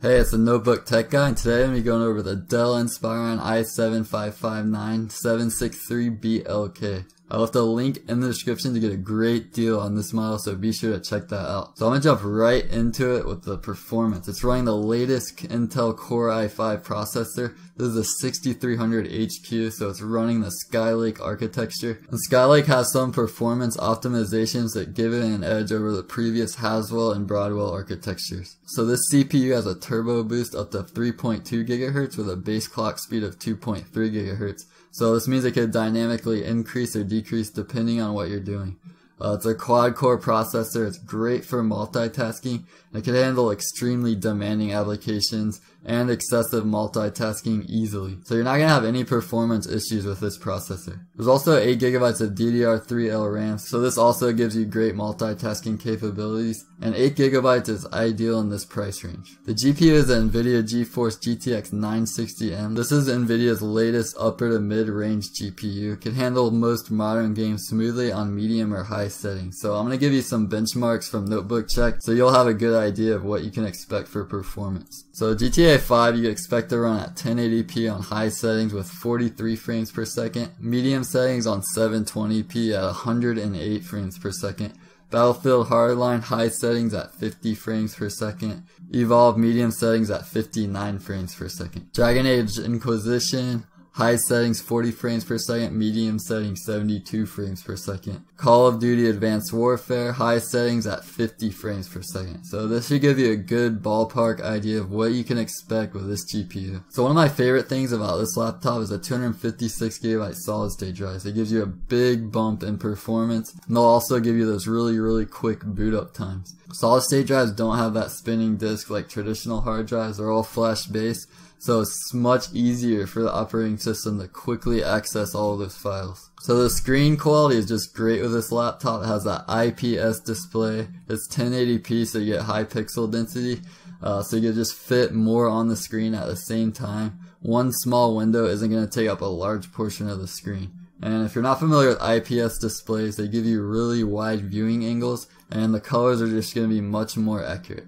Hey, it's the Notebook Tech Guy, and today I'm going to be going over the Dell Inspiron i7559-763BLK. I left a link in the description to get a great deal on this model, so be sure to check that out. So I'm going to jump right into it with the performance. It's running the latest Intel Core i5 processor. This is a 6300 HQ, so it's running the Skylake architecture. And Skylake has some performance optimizations that give it an edge over the previous Haswell and Broadwell architectures. So this CPU has a turbo boost up to 3.2 GHz with a base clock speed of 2.3 GHz. So this means it could dynamically increase or decrease depending on what you're doing. It's a quad-core processor. It's great for multitasking. It can handle extremely demanding applications and excessive multitasking easily. So you're not going to have any performance issues with this processor. There's also 8 GB of DDR3L RAM, so this also gives you great multitasking capabilities, and 8 GB is ideal in this price range. The GPU is the NVIDIA GeForce GTX 960M. This is NVIDIA's latest upper to mid-range GPU. It can handle most modern games smoothly on medium or high settings. So I'm going to give you some benchmarks from Notebook Check so you'll have a good idea of what you can expect for performance. So GTA 5 you can expect to run at 1080p on high settings with 43 frames per second, medium settings on 720p at 108 frames per second, Battlefield Hardline high settings at 50 frames per second, Evolve medium settings at 59 frames per second, Dragon Age Inquisition high settings 40 frames per second, medium settings 72 frames per second. Call of Duty Advanced Warfare, high settings at 50 frames per second. So this should give you a good ballpark idea of what you can expect with this GPU. So one of my favorite things about this laptop is the 256 GB solid state drives. It gives you a big bump in performance, and they'll also give you those really quick boot up times. Solid state drives don't have that spinning disk like traditional hard drives. They're all flash based. So it's much easier for the operating system to quickly access all of those files. So the screen quality is just great with this laptop. It has that IPS display. It's 1080p, so you get high pixel density. So you can just fit more on the screen at the same time. One small window isn't going to take up a large portion of the screen. And if you're not familiar with IPS displays, they give you really wide viewing angles, and the colors are just going to be much more accurate.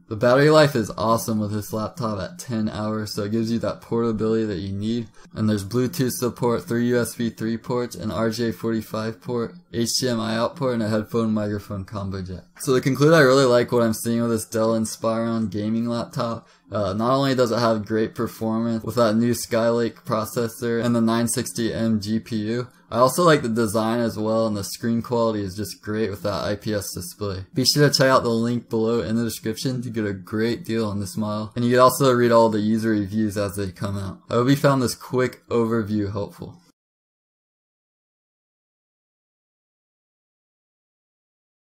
The battery life is awesome with this laptop at 10 hours, so it gives you that portability that you need. And there's Bluetooth support, 3 USB 3 ports, an RJ45 port, HDMI out port, and a headphone microphone combo jack. So to conclude, I really like what I'm seeing with this Dell Inspiron gaming laptop. Not only does it have great performance with that new Skylake processor and the 960M GPU, I also like the design as well, and the screen quality is just great with that IPS display. Be sure to check out the link below in the description to get a great deal on this model, and you can also read all the user reviews as they come out. I hope you found this quick overview helpful.